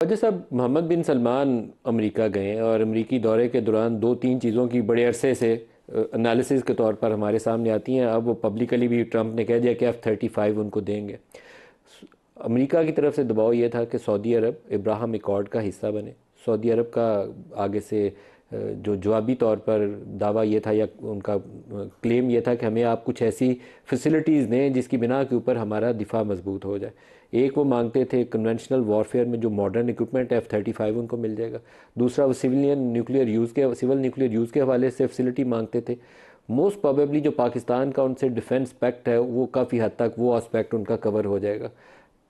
वजह साहब मोहम्मद बिन सलमान अमेरिका गए और अमेरिकी दौरे के दौरान दो तीन चीज़ों की बड़े अरसे से एनालिसिस के तौर पर हमारे सामने आती हैं। अब वो पब्लिकली भी ट्रंप ने कह दिया कि F-35 उनको देंगे। अमेरिका की तरफ से दबाव ये था कि सऊदी अरब इब्राहिम अकॉर्ड का हिस्सा बने। सऊदी अरब का आगे से जो जवाबी तौर पर दावा ये था या उनका क्लेम ये था कि हमें आप कुछ ऐसी फैसिलिटीज़ दें जिसकी बिना के ऊपर हमारा दिफा मजबूत हो जाए। एक वो मांगते थे कन्वेंशनल वॉरफेयर में जो मॉडर्न इक्विपमेंट F-35 उनको मिल जाएगा। दूसरा वो सिविल न्यूक्लियर यूज़ के हवाले से फैसिलिटी मांगते थे। मोस्ट प्रोबेबली जो पाकिस्तान का उनसे डिफेंस पैक्ट है वो काफ़ी हद तक वो एस्पेक्ट उनका कवर हो जाएगा।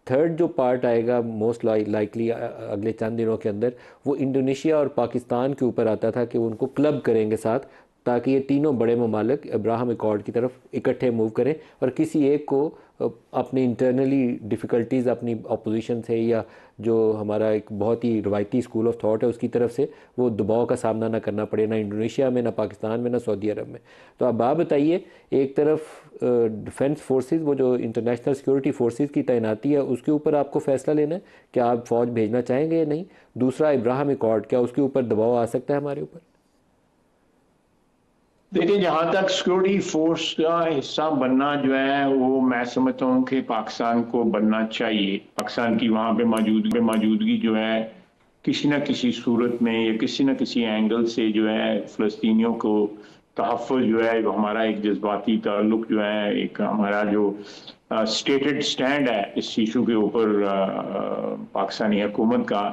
थर्ड जो पार्ट आएगा मोस्ट लाइकली अगले चंद दिनों के अंदर, वो इंडोनेशिया और पाकिस्तान के ऊपर आता था कि वो उनको क्लब करेंगे साथ, ताकि ये तीनों बड़े ममालिक इब्राहिम अकॉर्ड की तरफ इकट्ठे मूव करें और किसी एक को अपने इंटरनली डिफ़िकल्टीज़ अपनी अपोजिशन से या जो हमारा एक बहुत ही रवायती स्कूल ऑफ थॉट है उसकी तरफ से वो दबाव का सामना ना करना पड़े, ना इंडोनेशिया में, ना पाकिस्तान में, ना सऊदी अरब में। तो अब आप बताइए, एक तरफ डिफेंस फोर्सेस वो जो इंटरनेशनल सिक्योरिटी फोर्सेस की तैनाती है उसके ऊपर आपको फ़ैसला लेना है कि आप फ़ौज भेजना चाहेंगे या नहीं। दूसरा इब्राहिम अकॉर्ड, क्या उसके ऊपर दबाव आ सकता है हमारे ऊपर? देखिए, जहां तक सिक्योरिटी फोर्स का हिस्सा बनना जो है वो मैं समझता हूँ कि पाकिस्तान को बनना चाहिए। पाकिस्तान की वहां पे मौजूदगी जो है किसी न किसी सूरत में या किसी न किसी एंगल से जो है फ़लस्तीनियों को तहफ़्फ़ुज़ जो है, हमारा एक जज्बाती ताल्लुक जो है, एक हमारा जो स्टेटेड स्टैंड है इस इशू के ऊपर पाकिस्तानी हुकूमत का,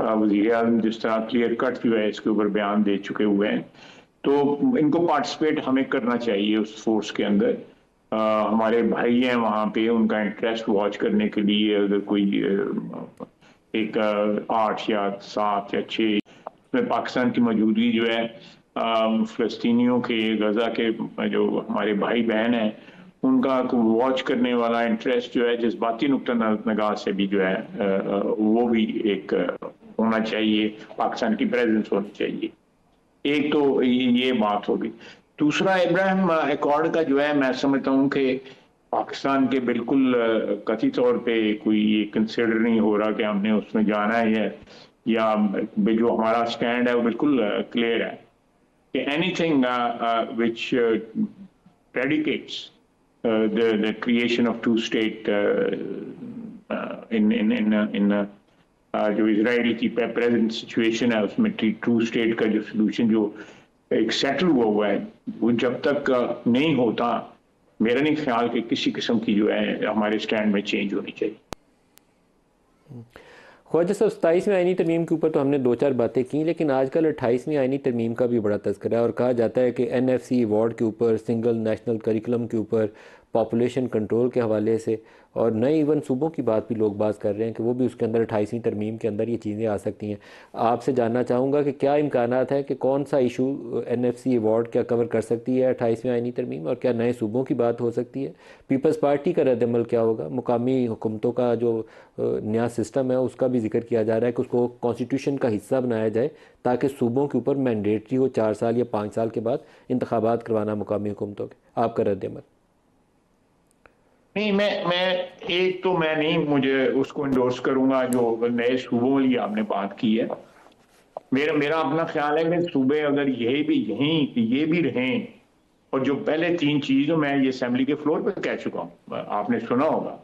वज़ीर आज़म जिस तरह क्लियर कट जो है इसके ऊपर बयान दे चुके हुए हैं, तो इनको पार्टिसिपेट हमें करना चाहिए उस फोर्स के अंदर। हमारे भाई हैं वहाँ पे, उनका इंटरेस्ट वॉच करने के लिए अगर कोई एक 8 या 7 या 6 में पाकिस्तान की मौजूदगी जो है, फ़लस्तीनियों के, गज़ा के जो हमारे भाई बहन हैं उनका वॉच करने वाला इंटरेस्ट जो है जज्बाती नुक्ता नगाह से भी जो है वो भी एक होना चाहिए, पाकिस्तान की प्रेजेंस होनी चाहिए। एक तो ये बात होगी। दूसरा, इब्राहिम अकॉर्ड का जो है मैं समझता हूँ कि पाकिस्तान के बिल्कुल कथित तौर पे कोई ये कंसिडर नहीं हो रहा कि हमने उसमें जाना है, या जो हमारा स्टैंड है वो बिल्कुल क्लियर है कि anything which predicates the creation of two state in जो इसराइल की प्रेजेंट सिचुएशन है उसमें टू स्टेट का जो सोल्यूशन जो एक सेटल हुआ है वो जब तक नहीं होता, मेरा नहीं ख्याल कि किसी किस्म की जो है हमारे स्टैंड में चेंज होनी चाहिए। ख्वाजा साहब, 27वीं आईनी तरमीम के ऊपर तो हमने दो चार बातें की, लेकिन आजकल 28वीं आईनी तरमीम का भी बड़ा तज़किरा है और कहा जाता है कि NFC अवार्ड के ऊपर, सिंगल नेशनल करिकुलम के ऊपर, पॉपुलेशन कंट्रोल के हवाले से और नए इवन सूबों की बात भी लोग बात कर रहे हैं कि वो भी उसके अंदर 28वीं तरमीम के अंदर ये चीज़ें आ सकती हैं। आपसे जानना चाहूँगा कि क्या इम्कानात है कि कौन सा इशू NFC अवार्ड क्या कवर कर सकती है 28वीं आईनी तरमीम, और क्या नए सूबों की बात हो सकती है? पीपल्स पार्टी का रद्दमल क्या होगा? मुकामी हुकूमतों का जो नया सिस्टम है उसका भी जिक्र किया जा रहा है कि उसको कॉन्स्टिट्यूशन का हिस्सा बनाया जाए ताकि सूबों के ऊपर मैंडेटरी हो 4 साल या 5 साल के बाद इंतखाबात करवाना मुकामी हुकूमतों के। आपका रद्दमल? नहीं, मैं नहीं मुझे उसको इंडोर्स करूंगा जो नए सूबों वाली आपने बात की है। मेरा मेरा अपना ख्याल है कि सूबे अगर ये भी रहें, और जो पहले 3 चीज़ मैं ये असेंबली के फ्लोर पे कह चुका हूँ, आपने सुना होगा,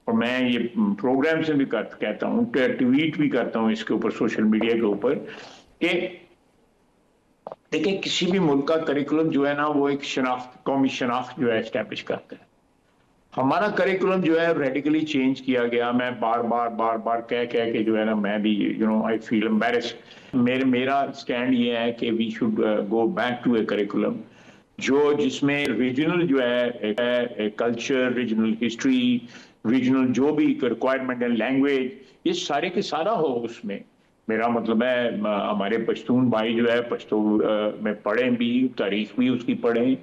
और मैं ये प्रोग्राम से भी कहता हूँ, ट्वीट भी करता हूँ इसके ऊपर सोशल मीडिया के ऊपर, कि देखिए किसी भी मुल्क का करिकुलम जो है ना वो एक कौमी शनाख्त जो है इस्टेब्लिश करता है। हमारा करिकुलम जो है रेडिकली चेंज किया गया। मैं बार बार कह के जो है ना, मैं भी आई फील एम्बैरेस्ड। मेरा स्टैंड ये है कि we should go back to a curriculum जिसमें रीजनल जो है कल्चर, रीजनल हिस्ट्री, रीजनल जो भी रिक्वायरमेंट है, लैंग्वेज, ये सारे के सारा हो उसमें। मेरा मतलब है हमारे पश्तून भाई जो है पश्तो में पढ़े भी, तारीख भी उसकी पढ़ें,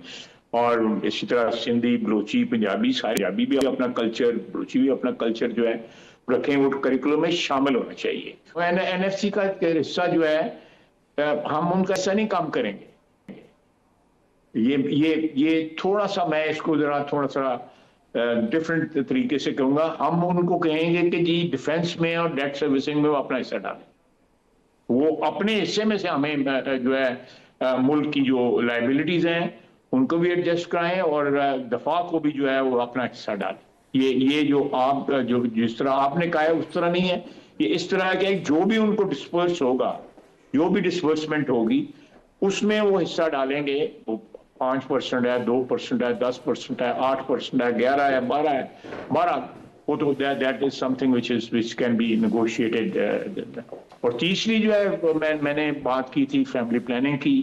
और इसी तरह सिंधी, बलोची, पंजाबी, सारे पंजाबी भी अपना कल्चर, बलोची भी अपना कल्चर जो है रखें, वो करिकुलम में शामिल होना चाहिए। तो NFC का हिस्सा जो है हम उनका ऐसा नहीं काम करेंगे। ये थोड़ा सा मैं इसको जरा थोड़ा सा डिफरेंट तरीके से कहूँगा, हम उनको कहेंगे कि जी डिफेंस में और डेट सर्विसिंग में वो अपना हिस्सा डालें, वो अपने हिस्से में से हमें जो है मुल्क की जो लाइबिलिटीज हैं उनको भी एडजस्ट कराएं और दफा को भी जो है वो अपना हिस्सा डालें। ये जो आप जो जिस तरह आपने कहा है उस तरह नहीं है, ये इस तरह के जो भी उनको डिस्पर्स होगा, जो भी डिस्पर्समेंट होगी उसमें वो हिस्सा डालेंगे। वो 5% है, 2% है, 10% है, 8% है, 11 है, 12 है, 12 वो तो that is something which can be negotiated. और तीसरी जो है मैंने बात की थी फैमिली प्लानिंग की।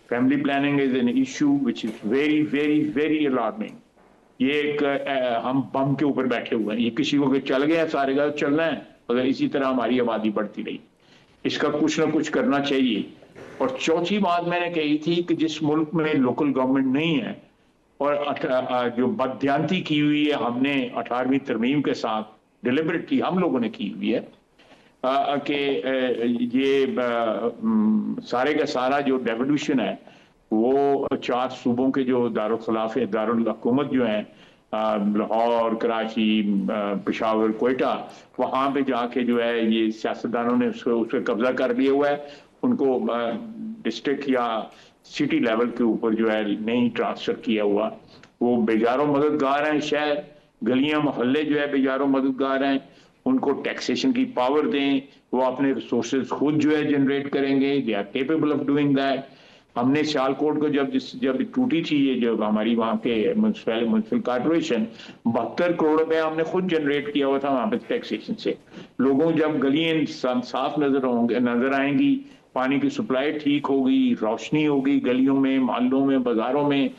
Family planning is an issue which is very very very alarming. ये एक हम बम के ऊपर बैठे हुए हैं, ये किसी को चल गया सारे का चलना है, अगर इसी तरह हमारी आबादी बढ़ती रही, इसका कुछ ना कुछ करना चाहिए। और चौथी बात मैंने कही थी कि जिस मुल्क में लोकल गवर्नमेंट नहीं है और जो बदयांती की हुई है हमने 18वीं तरमीम के साथ डिलिबरेटली हम लोगों ने की हुई है कि ये सारे का सारा जो डेवोल्यूशन है वो 4 सूबों के जो दारुल खिलाफ दारुल हुकूमत जो है लाहौर, कराची, पेशावर, कोयटा, वहां पे जाके जो है ये सियासतदानों ने उस पर कब्जा कर लिया हुआ है। उनको डिस्ट्रिक्ट या सिटी लेवल के ऊपर जो है नहीं ट्रांसफर किया हुआ। वो बेजारों मददगार हैं, शहर गलियां मोहल्ले जो है बेजारों मददगार हैं, उनको टैक्सेशन की पावर दें, वो अपने रिसोर्सेज खुद जो है जनरेट करेंगे, they are capable of doing that. हमने सियालकोट को जब टूटी थी ये जब हमारी वहाँ के म्यूनसिपल कॉर्पोरेशन 72 करोड़ रुपए हमने खुद जनरेट किया हुआ था वहाँ पे टैक्सेशन से। लोगों जब गलियां साफ नजर आएंगी, पानी की सप्लाई ठीक होगी, रोशनी होगी गलियों में, मोहल्लों में, बाजारों में,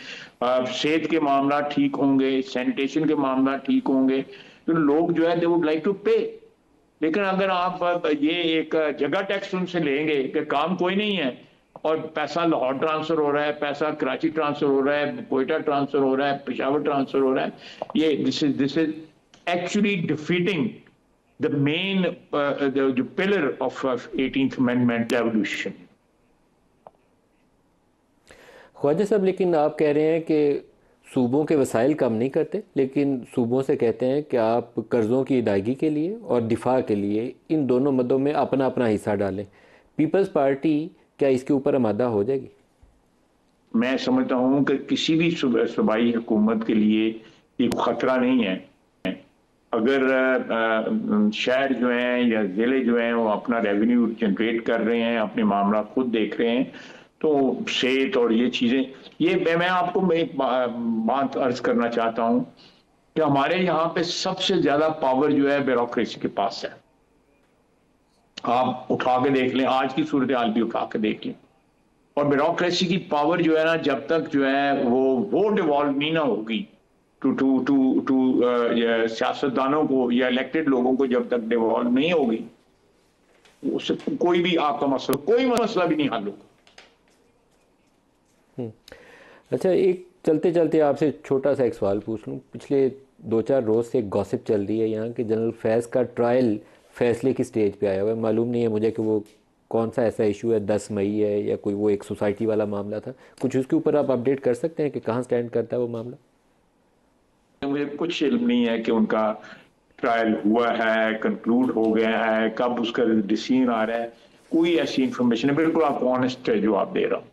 सेहत के मामला ठीक होंगे, सैनिटेशन के मामला ठीक होंगे, तो लोग जो है दे वुड लाइक टू पे। लेकिन अगर आप ये एक जगह टैक्स उनसे लेंगे कि काम कोई नहीं है और पैसा लाहौर ट्रांसफर हो रहा है, पैसा कराची ट्रांसफर हो रहा है, कोयटा ट्रांसफर हो रहा है, पेशावर ट्रांसफर हो रहा है, ये this is actually defeating the main the pillar of 18th Amendment evolution। Khawaja साहब, लेकिन आप कह रहे हैं कि सूबों के वसाइल कम नहीं करते, लेकिन सूबों से कहते हैं कि आप कर्ज़ों की अदायगी के लिए और दिफा के लिए इन दोनों मदों में अपना अपना हिस्सा डालें। पीपल्स पार्टी क्या इसके ऊपर आमादा हो जाएगी? मैं समझता हूँ कि किसी भी सूबाई हुकूमत के लिए ये खतरा नहीं है। अगर शहर जो हैं या ज़िले जो हैं वो अपना रेवेन्यू जनरेट कर रहे हैं, अपने मामला खुद देख रहे हैं, तो सेहत और ये चीज़ें, ये मैं आपको एक बात अर्ज करना चाहता हूँ कि हमारे यहाँ पे सबसे ज़्यादा पावर जो है ब्यूरोक्रेसी के पास है। आप उठा के देख लें, आज की सूरत हाल भी उठा के देख लें, और ब्यूरोक्रेसी की पावर जो है ना, जब तक जो है वो डिवॉल्व नहीं ना होगी टू सियासतदानों को या इलेक्टेड लोगों को जब तक डिवॉल्व नहीं होगी, उससे कोई भी आपका मसला, कोई मसला भी नहीं हल होगा। अच्छा, एक चलते चलते आपसे छोटा सा एक सवाल पूछ लूँ। पिछले 2-4 रोज़ से एक गॉसिप चल रही है यहाँ कि जनरल फैज़ का ट्रायल फैसले की स्टेज पे आया हुआ है। मालूम नहीं है मुझे कि वो कौन सा ऐसा इशू है, 10 मई है या कोई वो एक सोसाइटी वाला मामला था। कुछ उसके ऊपर आप अपडेट कर सकते हैं कि कहाँ स्टैंड करता है वो मामला? मुझे कुछ इल्म नहीं है कि उनका ट्रायल हुआ है, कंक्लूड हो गया है, कब उसका डिसीजन आ रहा है, कोई ऐसी इंफॉर्मेशन है। बिल्कुल आपको ऑनेस्ट जवाब दे रहा हूँ।